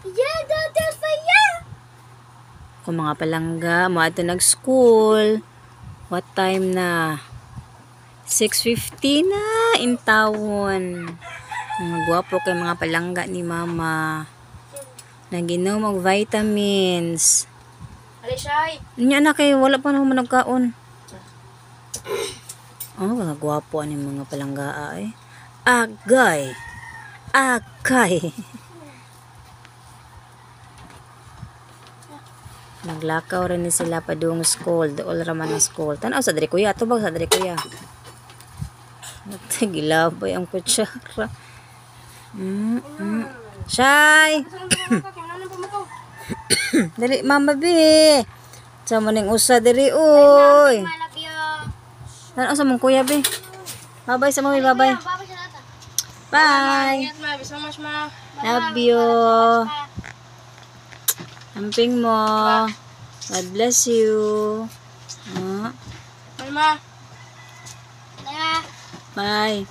Yeah, that's for you. Kung mga palangga, mo ato nag-school. What time na? 6:50 na in town. Mga gwapo kay mga palangga ni mama. Naginom mag vitamins. Alishay. Nya na kay wala pa naman nagkaon. Oh, mga gwapo ani mga palangga ay. Agay. Agay. Naglakaw rin ni sila padung school. Dool raman na school. Tanaw sa diri kuya. Tubag sa diri kuya. Gilabay ang kutsara. Shy! Dali, mama be. Sa maning usa diri, uy. I love you. Tanaw sa mong kuya be. Bye-bye sa mami, bye-bye. Baba siya nata. Bye! Ingat ma, so much ma. Love you. Amping mo. God bless you. Bye ma. Bye. Bye.